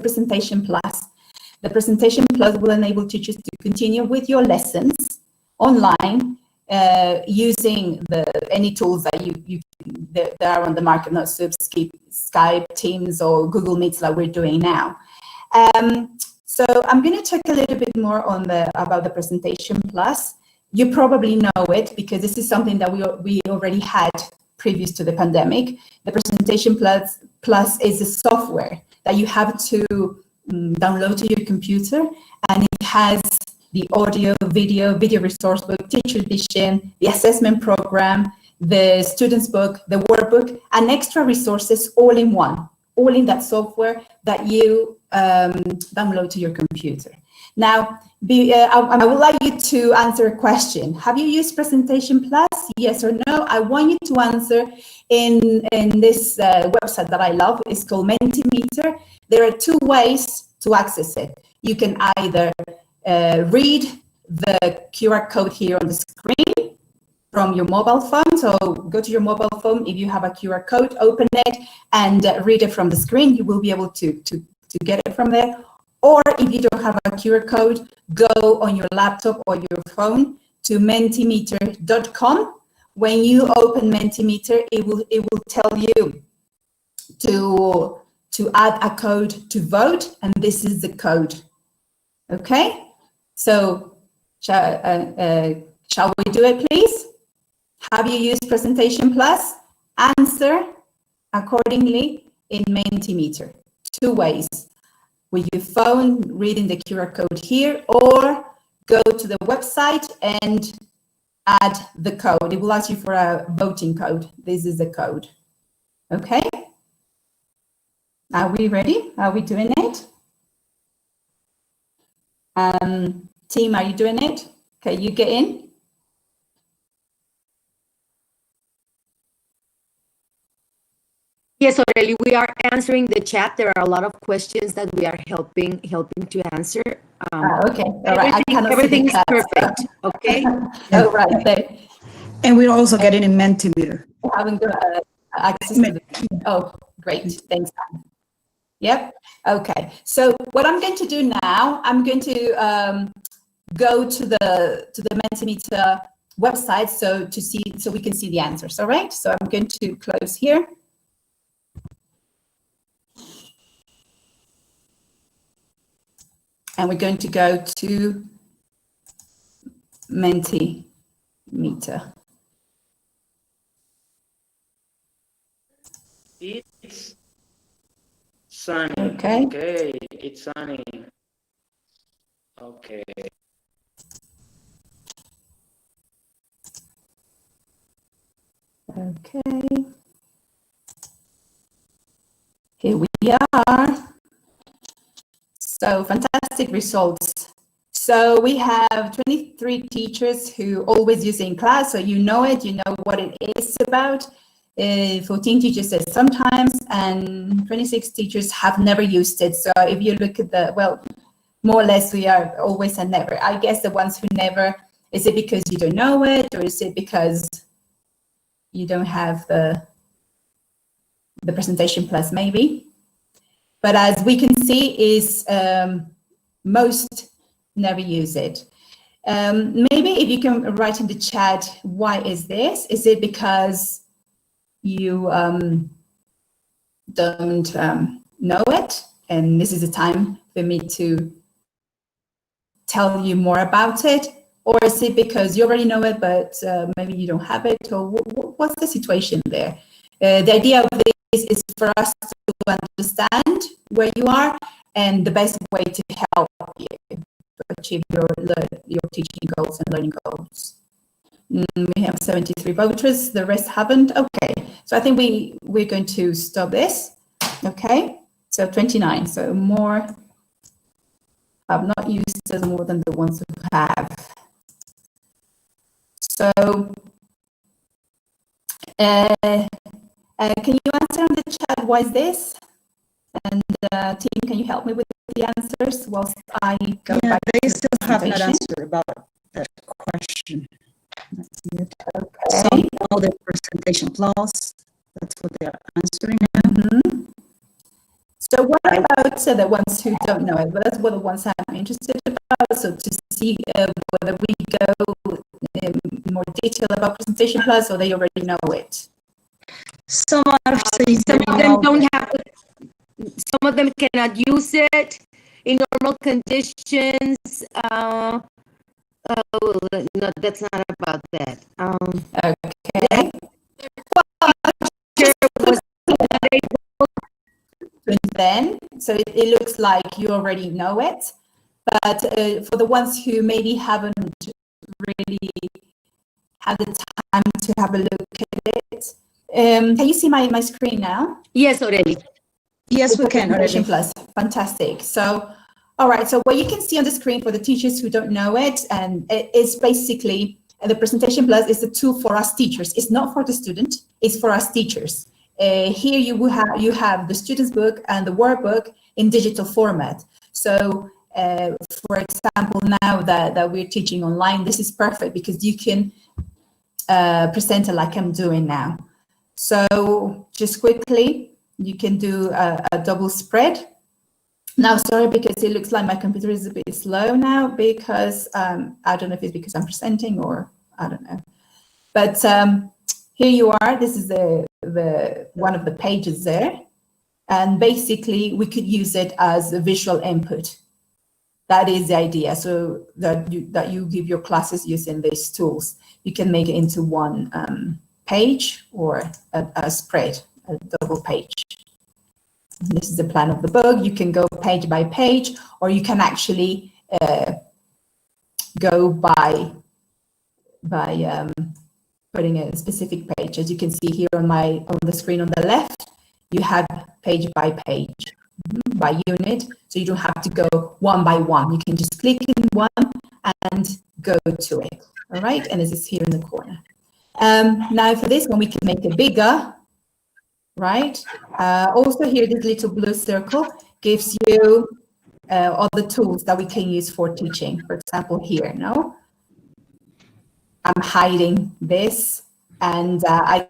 Presentation Plus. The Presentation Plus will enable teachers to continue with your lessons online using any tools that are on the market, not Skype, Teams, or Google Meets like we're doing now. So I'm going to talk a little bit more about the Presentation Plus. You probably know it because this is something that we already had previous to the pandemic. The Presentation Plus is a software that you have to download to your computer, and it has the audio, video resource book, teacher edition, the assessment program, the student's book, the workbook, and extra resources all in one, all in that software that you download to your computer. Now, I would like you to answer a question. Have you used Presentation Plus? Yes or no? I want you to answer in this website that I love. It's called Mentimeter. There are two ways to access it. You can either read the QR code here on the screen from your mobile phone. So go to your mobile phone. If you have a QR code, open it and read it from the screen. You will be able to get it from there. Or if you don't have a QR code, go on your laptop or your phone to mentimeter.com. When you open Mentimeter, it will tell you to add a code to vote, and this is the code. Okay? So shall we do it, please? Have you used Presentation Plus? Answer accordingly in Mentimeter. Two ways. With your phone, reading the QR code here, or go to the website and add the code. It will ask you for a voting code. This is the code. Okay? Are we ready? Are we doing it? Team, are you doing it? Okay, you get in. Yes, Aurelie, we are answering the chat. There are a lot of questions that we are helping to answer. Okay, all right. Everything's perfect. Okay. Oh, right. There. And we're also getting in Mentimeter. Having access to the, oh, great. Thanks. Yep. Okay. So what I'm going to do now, I'm going to go to the Mentimeter website so we can see the answers. All right. So I'm going to close here. And we're going to go to Mentimeter. It's sunny. Okay. Okay, it's sunny. Okay. Okay. Here we are. So fantastic results. So we have 23 teachers who always use it in class. So you know it, you know what it is about. 14 teachers said sometimes, and 26 teachers have never used it. So if you look at well, more or less we are always and never. I guess the ones who never, is it because you don't know it, or is it because you don't have the Presentation Plus maybe? But as we can see, most never use it. Maybe if you can write in the chat, why is this? Is it because you don't know it? And this is the time for me to tell you more about it? Or is it because you already know it, but maybe you don't have it? Or what's the situation there? The idea of this is for us to understand where you are and the best way to help you to achieve your teaching goals and learning goals. We have 73 voters, the rest haven't. Okay, so I think we're going to stop this. Okay, so 29, so more have not used as more than the ones who have. So can you answer on the chat, why is this? And team, can you help me with the answers whilst I go back to they the still have not presentation? answered about that question. Let's see it. Okay. Some know the Presentation Plus. That's what they're answering now. So what about the ones who don't know it? Well, that's what the ones I'm interested about. So to see whether we go in more detail about Presentation Plus, or they already know it. Some are saying Some they of them know don't it. have, some of them cannot use it in normal conditions. Oh, no, that's not about that. Okay. Sure was Then, so it looks like you already know it, but for the ones who maybe haven't really had the time to have a look at it, can you see my screen now? Yes, already. Yes, we can Presentation already. Plus, fantastic. So, all right, so what you can see on the screen for the teachers who don't know it, and it's basically the Presentation Plus is a tool for us teachers. It's not for the student, it's for us teachers. Here you have the student's book and the workbook in digital format. So, for example, now that we're teaching online, this is perfect because you can present it like I'm doing now. So just quickly, you can do a double spread. Now, sorry, because it looks like my computer is a bit slow now because I don't know if it's because I'm presenting or I don't know. But here you are. This is the one of the pages there. And basically, we could use it as a visual input. That is the idea. So that you give your classes using these tools. You can make it into one page or a spread, a double page. This is the plan of the book. You can go page by page, or you can actually go by putting a specific page. As you can see here on the screen on the left, you have page by page, by unit. So you don't have to go one by one. You can just click in one and go to it. All right, and this is here in the corner. Now for this one, we can make it bigger, right? Also here, this little blue circle gives you all the tools that we can use for teaching. For example, here, no? I'm hiding this, and I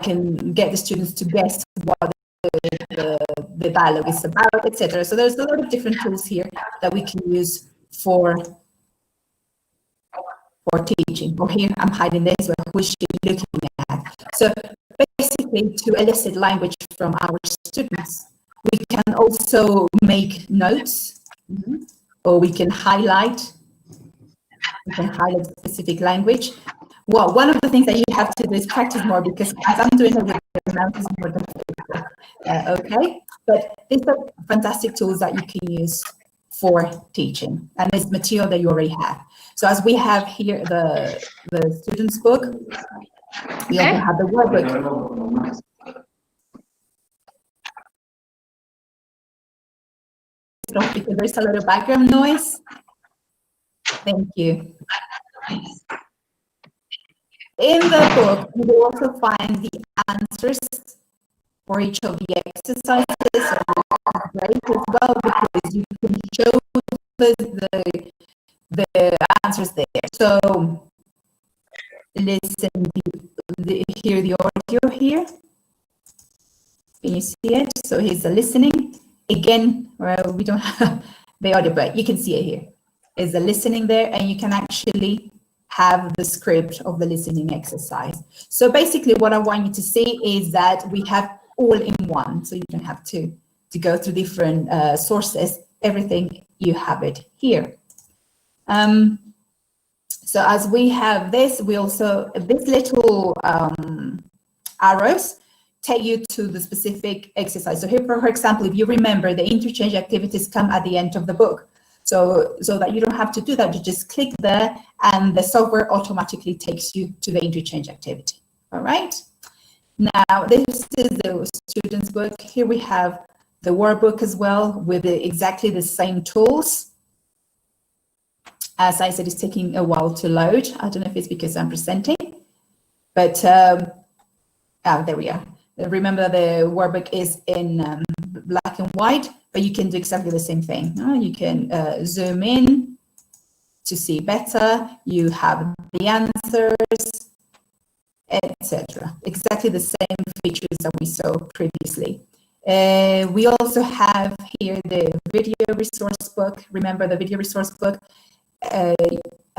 can get the students to guess what the dialogue is about, etc. So there's a lot of different tools here that we can use for teaching. Or here, I'm hiding this, which you're looking at. So basically, to elicit language from our students, we can also make notes, or we can highlight. We can highlight specific language. Well, one of the things that you have to do is practice more, because as I'm doing it with the mouse is more difficult. Okay, but these are fantastic tools that you can use for teaching, and it's material that you already have. So as we have here the student's book, we also have the workbook. Because there's a lot of background noise. Thank you. In the book, you will also find the answers for each of the exercises, right, as well, because you can show the answers there. So listen, hear the audio here. Can you see it? So here's the listening. Again, well, we don't have the audio, but you can see it here. Is the listening there, and you can actually have the script of the listening exercise. So basically what I want you to see is that we have all in one, so you don't have to go through different sources. Everything, you have it here. So as we have this, we also, these little arrows take you to the specific exercise. So here, for example, if you remember, the interchange activities come at the end of the book. So that you don't have to do that, you just click there and the software automatically takes you to the interchange activity. All right. Now, this is the student's book. Here we have the workbook as well with exactly the same tools. As I said, it's taking a while to load. I don't know if it's because I'm presenting, but there we are. Remember, the workbook is in black and white, but you can do exactly the same thing. You can zoom in to see better. You have the answers, etc. Exactly the same features that we saw previously. We also have here the video resource book. Remember, the video resource book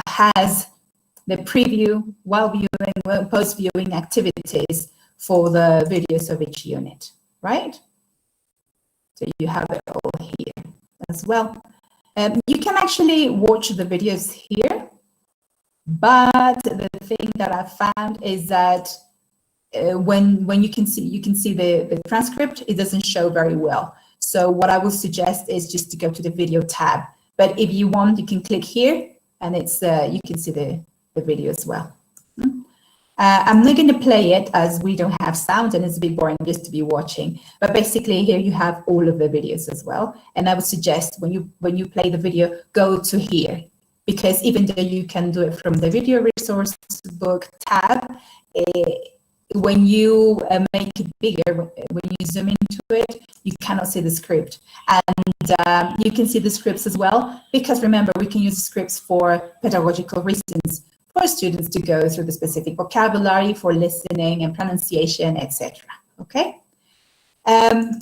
has the preview, while viewing, post viewing activities for the videos of each unit, right? So you have it all here as well. You can actually watch the videos here, but the thing that I found is that when you can see the transcript, it doesn't show very well. So what I would suggest is just to go to the video tab. But if you want, you can click here, and it's you can see the video as well. I'm not going to play it as we don't have sound and it's a bit boring just to be watching. But basically here you have all of the videos as well. And I would suggest when you play the video, go to here, because even though you can do it from the video resource book tab, when you make it bigger, when you zoom into it, you cannot see the script. And you can see the scripts as well, because remember, we can use scripts for pedagogical reasons, for students to go through the specific vocabulary, for listening and pronunciation, etc. Okay.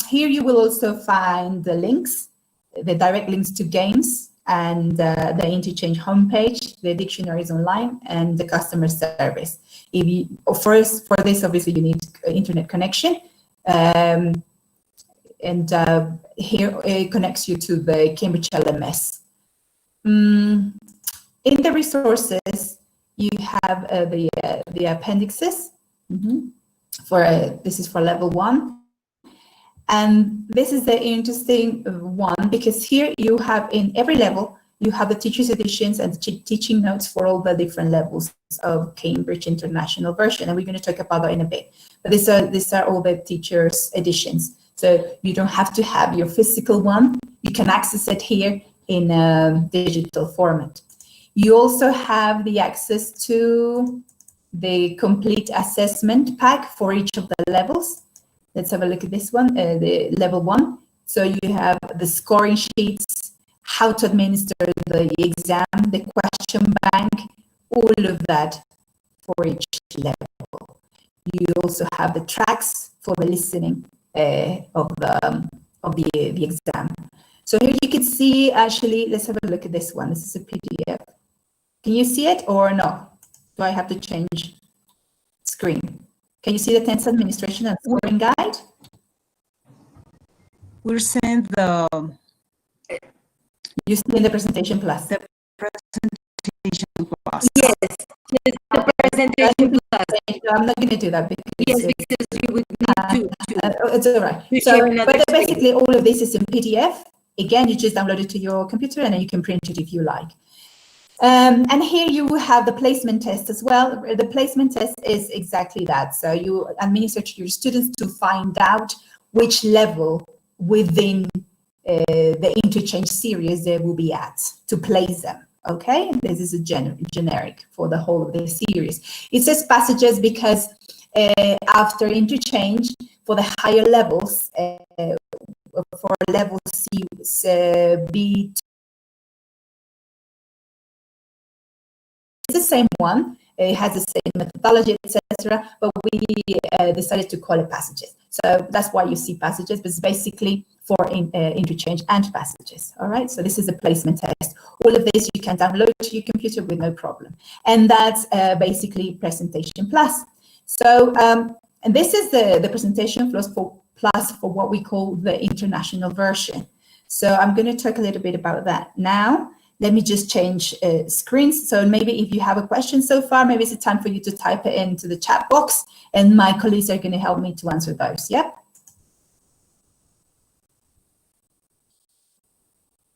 Here you will also find the links, the direct links to games, and the interchange homepage, the dictionaries online, and the customer service. If you, for this, obviously you need internet connection, and here it connects you to the Cambridge LMS. In the resources, you have the appendixes. For this is for level 1. And this is the interesting one, because here you have, in every level, you have the teacher's editions and teaching notes for all the different levels of Cambridge International Version. And we're going to talk about that in a bit. But these are all the teacher's editions. So you don't have to have your physical one. You can access it here in a digital format. You also have the access to the complete assessment pack for each of the levels. Let's have a look at this one, the level 1. So you have the scoring sheets, how to administer the exam, the question bank, all of that for each level. You also have the tracks for the listening of the exam. So here you can see, actually, let's have a look at this one. This is a PDF. Can you see it or no? Do I have to change screen? Can you see the tense administration and scoring guide? We're seeing the You see in the presentation plus. the presentation plus. Yes, the presentation plus. I'm not going to do that because Yes, because you would need to it's all right. to So, share another but screen. basically all of this is in PDF. Again, you just download it to your computer and then you can print it if you like. And here you will have the placement test as well. The placement test is exactly that. So you administer to your students to find out which level within the interchange series they will be at, to place them. Okay, this is a generic for the whole of the series. It says passages because after interchange for the higher levels, for level C, B2, it's the same one. It has the same methodology, etc. But we decided to call it passages. So that's why you see passages, but it's basically for interchange and passages. All right. So this is a placement test. All of this you can download to your computer with no problem. And that's basically Presentation Plus. So and this is the Presentation Plus for what we call the international version. So I'm going to talk a little bit about that now. Let me just change screens. So maybe if you have a question so far, maybe it's a time for you to type it into the chat box and my colleagues are going to help me to answer those. Yep.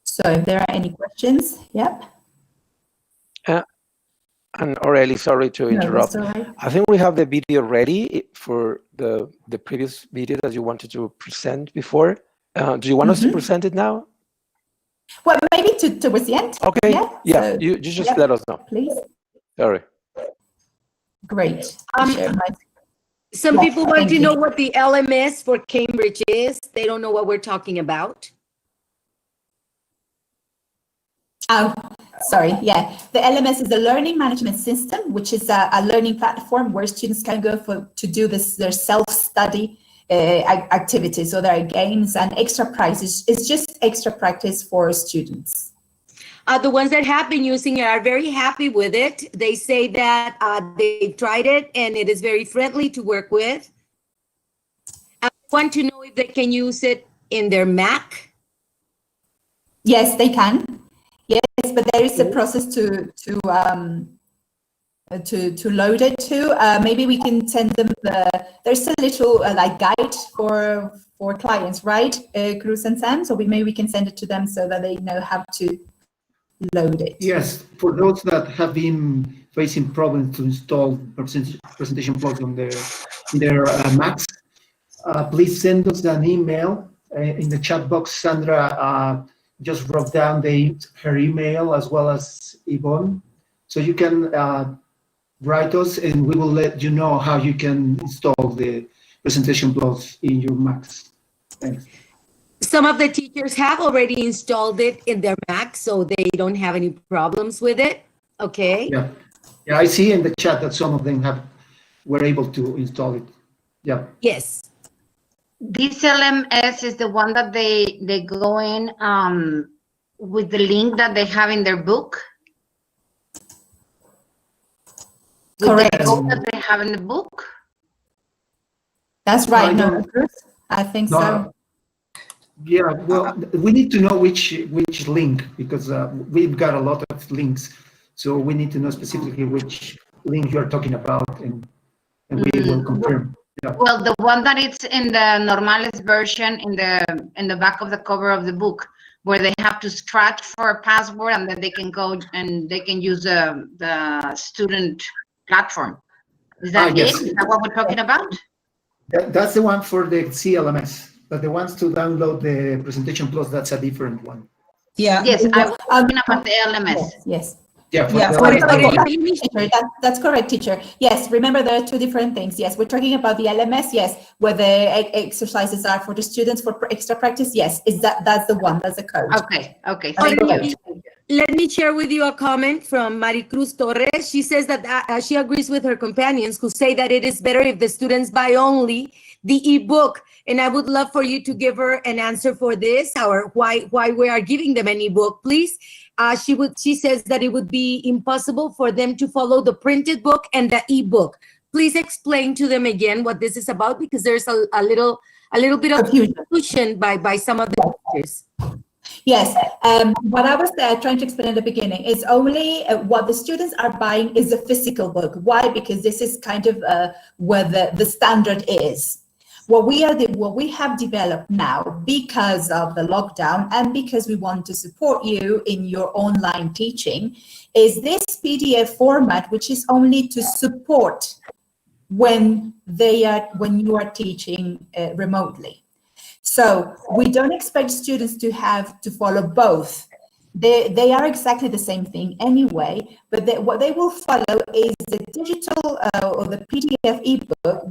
So if there are any questions, yep. And Aurelie, sorry to interrupt. No, that's all right. I think we have the video ready for the previous video that you wanted to present before. Do you want us to present it now? Well, maybe towards the end. Okay. Yeah. So, You just let us know. Please. Sorry. Great. Some Yeah, people want thank to you. know what the LMS for Cambridge is. They don't know what we're talking about. Oh, sorry. Yeah, the LMS is the Learning Management System, which is a learning platform where students can go to do their self-study activities. So there are games and extra prizes. It's just extra practice for students. The ones that have been using it are very happy with it. They say that they've tried it and it is very friendly to work with. I want to know if they can use it in their Mac. Yes, they can. Yes, but there is a process to load it too. Maybe we can send them there's a little like guide for clients, right, Cruz and Sam? So maybe we can send it to them so that they know how to load it. Yes, for those that have been facing problems to install presentation plugs on their Macs, please send us an email in the chat box. Sandra just wrote down her email as well as Yvonne, so you can write us and we will let you know how you can install the presentation plugs in your Macs. Thanks. Some of the teachers have already installed it in their Mac, so they don't have any problems with it. Okay. Yeah, I see in the chat that some of them were able to install it. Yeah. Yes. This LMS is the one that they go in with the link that they have in their book. Correct. With the code that they have in the book. That's right. No, Cruz? I think so. Yeah, well, we need to know which link, because we've got a lot of links, so we need to know specifically which link you're talking about, and we will confirm. Yeah. Well, the one that it's in the Normales version in the back of the cover of the book, where they have to scratch for a password and then they can go and they can use the student platform. Is that yes. it? Is that what we're talking about? That's the one for the CLMS, but the ones to download the presentation plus, that's a different one. Yeah. Yes, I was talking about the LMS. Yes. Yeah, That's correct, teacher. Yes, remember there are two different things. Yes, we're talking about the LMS. Yes, where the exercises are for the students for extra practice. Yes, that's the one. That's the code. Okay. Thank you. Let me share with you a comment from Maricruz Torres. She says that she agrees with her companions who say that it is better if the students buy only the ebook. And I would love for you to give her an answer for this, or why we are giving them an ebook, please. She says that it would be impossible for them to follow the printed book and the ebook. Please explain to them again what this is about, because there's a little bit of confusion by some of the teachers. Yes, what I was trying to explain at the beginning is only what the students are buying is a physical book. Why? Because this is kind of where the standard is. What we have developed now, because of the lockdown and because we want to support you in your online teaching, is this PDF format, which is only to support when you are teaching remotely. So we don't expect students to have to follow both. They are exactly the same thing anyway, but what they will follow is the digital or the PDF ebook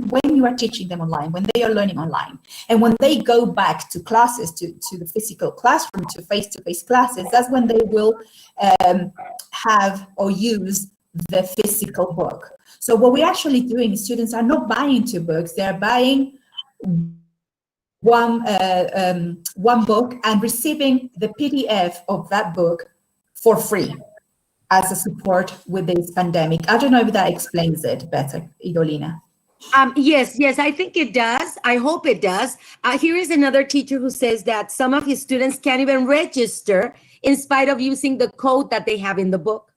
when you are teaching them online, when they are learning online. And when they go back to classes, to the physical classroom, to face-to-face classes, that's when they will have or use the physical book. So what we're actually doing, students are not buying two books, they're buying one book and receiving the PDF of that book for free as a support with this pandemic. I don't know if that explains it better, Idolina. Yes, I think it does. I hope it does. Here is another teacher who says that some of his students can't even register in spite of using the code that they have in the book.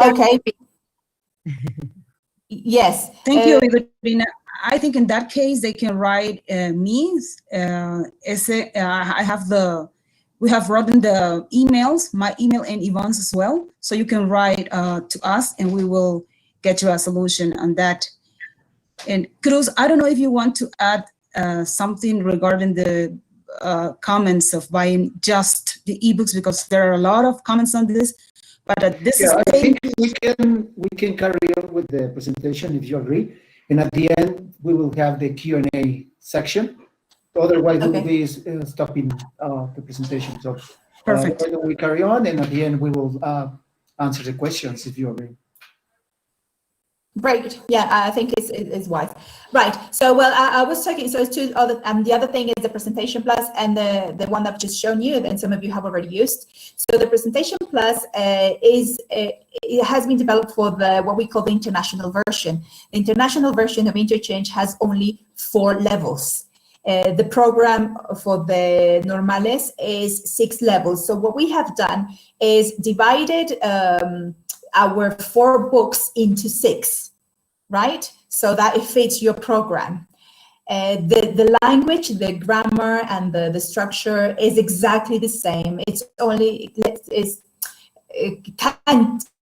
Okay. Yes. Thank you, Idolina. I think in that case, they can write me. We have written the emails, my email and Yvonne's as well. So you can write to us and we will get you a solution on that. And Cruz, I don't know if you want to add something regarding the comments of buying just the ebooks, because there are a lot of comments on this. But this is I think we can carry on with the presentation if you agree. And at the end, we will have the Q&A section. Otherwise, we will be stopping the presentation. So perfect. Why don't we carry on? And at the end, we will answer the questions if you agree. Great. Yeah, I think it's wise. Right. So, well, I was talking. So, it's two other. The other thing is the Presentation Plus, and the one I've just shown you, and some of you have already used. So, the Presentation Plus it has been developed for the what we call the international version. The international version of Interchange has only 4 levels. The program for the Normales is 6 levels. So, what we have done is divided our 4 books into 6, right? So that it fits your program. The language, the grammar, and the structure is exactly the same. It's only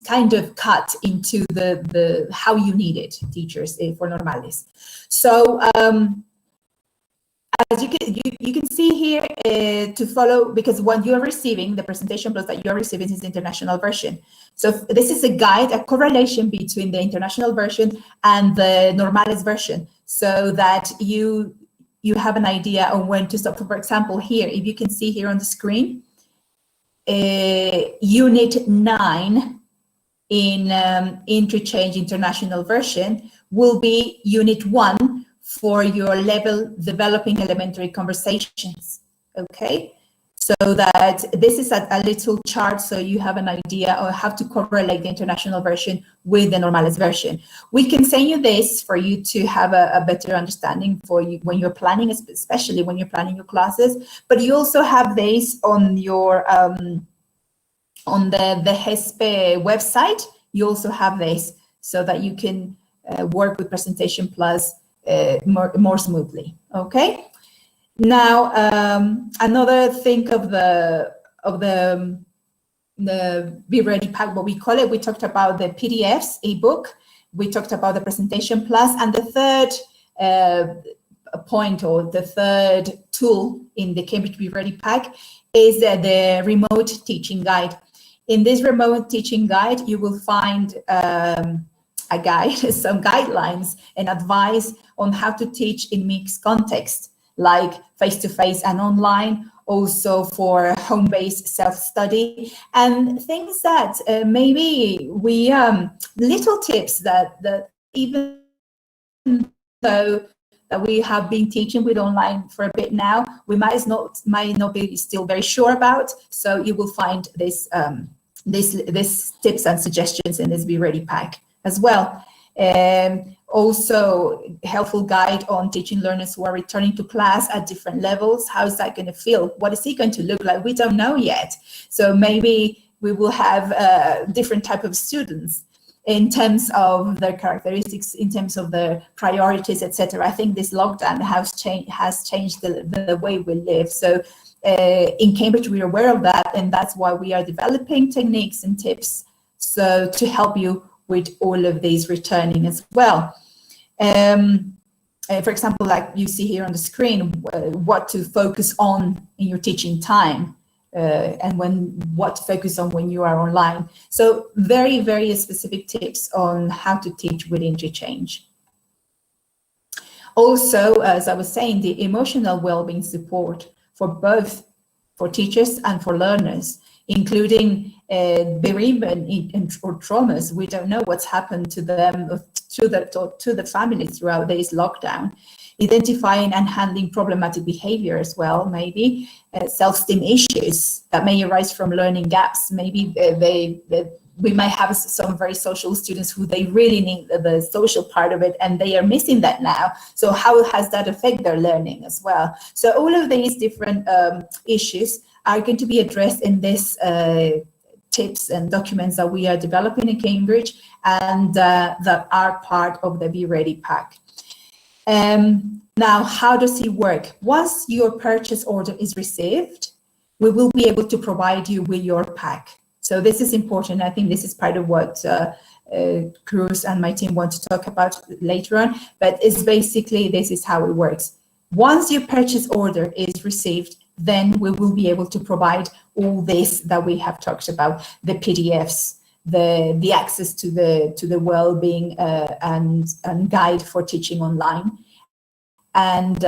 kind of cut into the how you need it, teachers, for Normales. So as you can see here, to follow, because what you're receiving, the Presentation Plus that you're receiving is the international version. So this is a guide, a correlation between the international version and the Normales version, so that you have an idea on when to stop. For example, here, if you can see here on the screen, Unit 9 in Interchange International Version will be Unit 1 for your level developing elementary conversations, okay? So that this is a little chart, so you have an idea of how to correlate the international version with the Normales version. We can send you this for you to have a better understanding for you when you're planning, especially when you're planning your classes, but you also have this on your, on the HESPE website. You also have this so that you can work with Presentation Plus more smoothly, okay? Now, another thing of the Be Ready Pack, what we call it, we talked about the PDFs, ebook, we talked about the Presentation Plus, and the third point, or the third tool in the Cambridge Be Ready Pack, is the remote teaching guide. In this remote teaching guide, you will find a guide, some guidelines and advice on how to teach in mixed context, like face-to-face and online, also for home-based self-study, and things that maybe we, little tips that even though that we have been teaching with online for a bit now, we might not be still very sure about. So you will find this this tips and suggestions in this Be Ready Pack as well. Also, helpful guide on teaching learners who are returning to class at different levels. How is that going to feel? What is it going to look like? We don't know yet. So maybe we will have different type of students in terms of their characteristics, in terms of their priorities, etc. I think this lockdown has changed the way we live. So in Cambridge, we are aware of that, and that's why we are developing techniques and tips so to help you with all of these returning as well. For example, like you see here on the screen, what to focus on in your teaching time, and what to focus on when you are online. So very, very specific tips on how to teach with Interchange. Also, as I was saying, the emotional well-being support for both for teachers and for learners, including bereavement or traumas. We don't know what's happened to them, to the family throughout this lockdown. Identifying and handling problematic behavior as well, maybe self-esteem issues that may arise from learning gaps. Maybe we might have some very social students who they really need the social part of it, and they are missing that now. So how has that affected their learning as well? So all of these different issues are going to be addressed in this tips and documents that we are developing in Cambridge, and that are part of the Be Ready Pack. Now, how does it work? Once your purchase order is received, we will be able to provide you with your pack. So this is important. I think this is part of what Cruz and my team want to talk about later on, but it's basically, this is how it works. Once your purchase order is received, then we will be able to provide all this that we have talked about, the PDFs, the access to the Wellbeing and guide for teaching online. And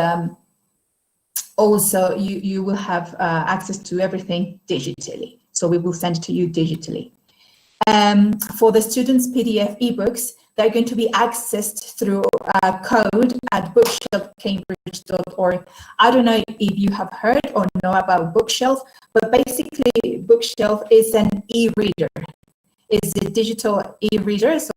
also you will have access to everything digitally. So we will send it to you digitally. For the students' PDF ebooks, they're going to be accessed through a code at bookshelfcambridge.org. I don't know if you have heard or know about Bookshelf, but basically Bookshelf is an e-reader. It's a digital e-reader. So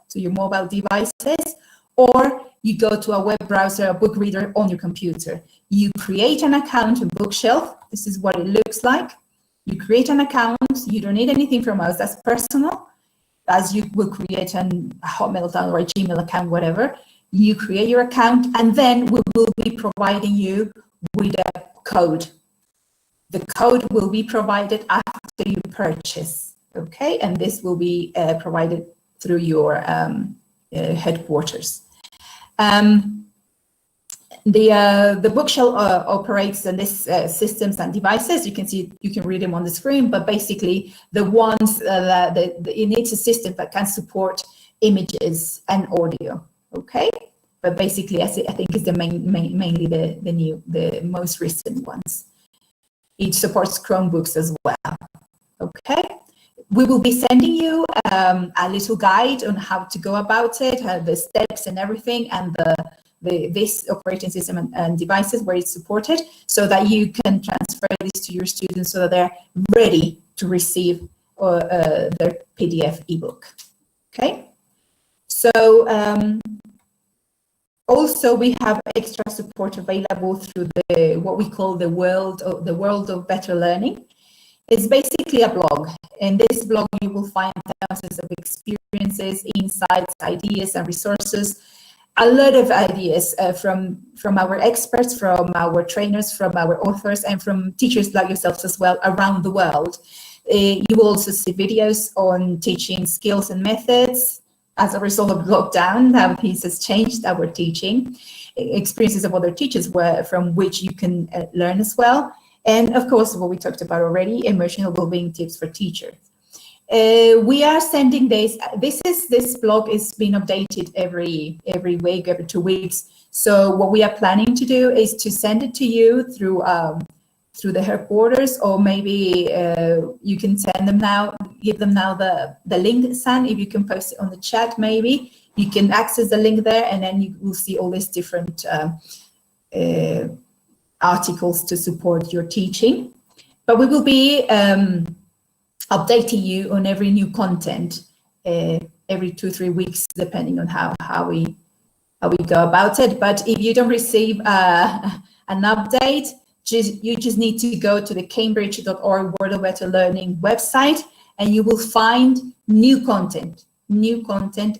to your mobile devices, or you go to a web browser, a book reader on your computer. You create an account in Bookshelf. This is what it looks like. You create an account. You don't need anything from us. That's personal, as you will create a Hotmail account or a Gmail account, whatever. You create your account, and then we will be providing you with a code. The code will be provided after you purchase, okay? And this will be provided through your headquarters. The Bookshelf operates on this systems and devices. You can see, you can read them on the screen, but basically the ones it needs a system that can support images and audio. Okay, but basically, I think is the mainly the most recent ones. It supports Chromebooks as well. Okay. We will be sending you a little guide on how to go about it, the steps and everything, and this operating system and devices where it's supported, so that you can transfer this to your students so that they're ready to receive their PDF ebook. Okay. So also we have extra support available through what we call the world of better learning. It's basically a blog. In this blog, you will find thousands of experiences, insights, ideas, and resources. A lot of ideas from our experts, from our trainers, from our authors, and from teachers like yourselves as well around the world. You will also see videos on teaching skills and methods as a result of lockdown, how this has changed our teaching, experiences of other teachers from which you can learn as well. And of course, what we talked about already, emotional well-being tips for teachers. We are sending this blog is being updated every week, every 2 weeks. So what we are planning to do is to send it to you through the headquarters, or maybe you can send them now, give them now the link, San, if you can post it on the chat, maybe. You can access the link there, and then you will see all these different articles to support your teaching. But we will be updating you on every new content every 2-3 weeks, depending on how we go about it. But if you don't receive an update, you just need to go to the cambridge.org World of Better Learning website, and you will find new content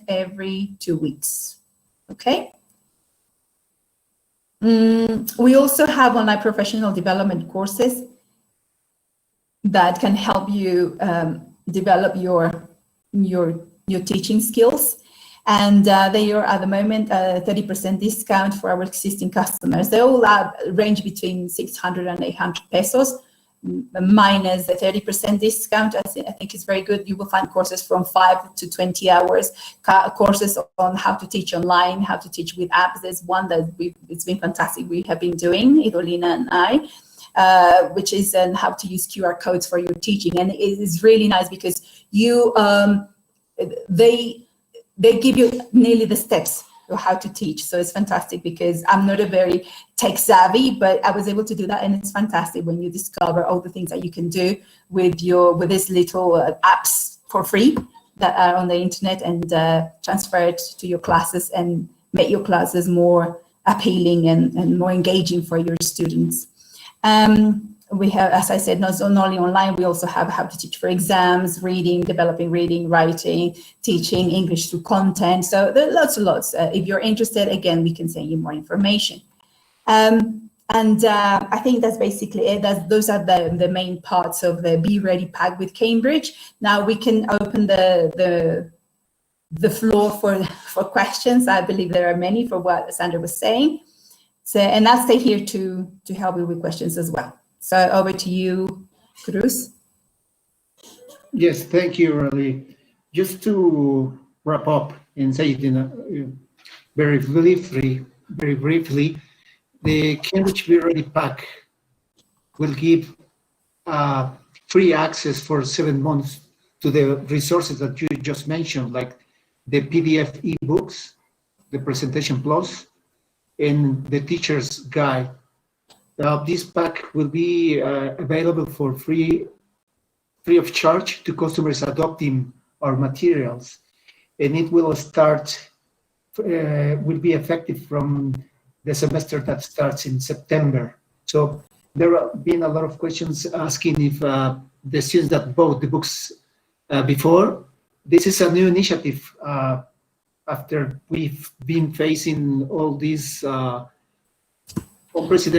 every 2 weeks. Okay. We also have online professional development courses that can help you develop your teaching skills, and they are at the moment a 30% discount for our existing customers. They all range between 600 and 800 pesos, minus the 30% discount. I think it's very good. You will find courses from 5 to 20 hours, courses on how to teach online, how to teach with apps. There's one that it's been fantastic. We have been doing, Idolina and I, which is how to use QR codes for your teaching. And it is really nice because they give you nearly the steps of how to teach. So it's fantastic, because I'm not a very tech savvy, but I was able to do that, and it's fantastic when you discover all the things that you can do with these little apps for free that are on the internet, and transfer it to your classes and make your classes more appealing and more engaging for your students. We have, as I said, not only online, we also have how to teach for exams, reading, developing reading, writing, teaching English through content. So there are lots. If you're interested, again, we can send you more information. I think that's basically it. Those are the main parts of the Be Ready pack with Cambridge. Now we can open the floor for questions. I believe there are many for what Sandra was saying. So, and I'll stay here to help you with questions as well. So over to you, Cruz. Yes, thank you, Raleigh. Just to wrap up and say it in very briefly, the Cambridge Be Ready pack will give free access for 7 months to the resources that you just mentioned, like the PDF ebooks, the Presentation Plus, and the Teacher's Guide. This pack will be available for free of charge to customers adopting our materials, and it will be effective from the semester that starts in September. So there have been a lot of questions asking if the students that bought the books before, this is a new initiative after we've been facing all these unprecedented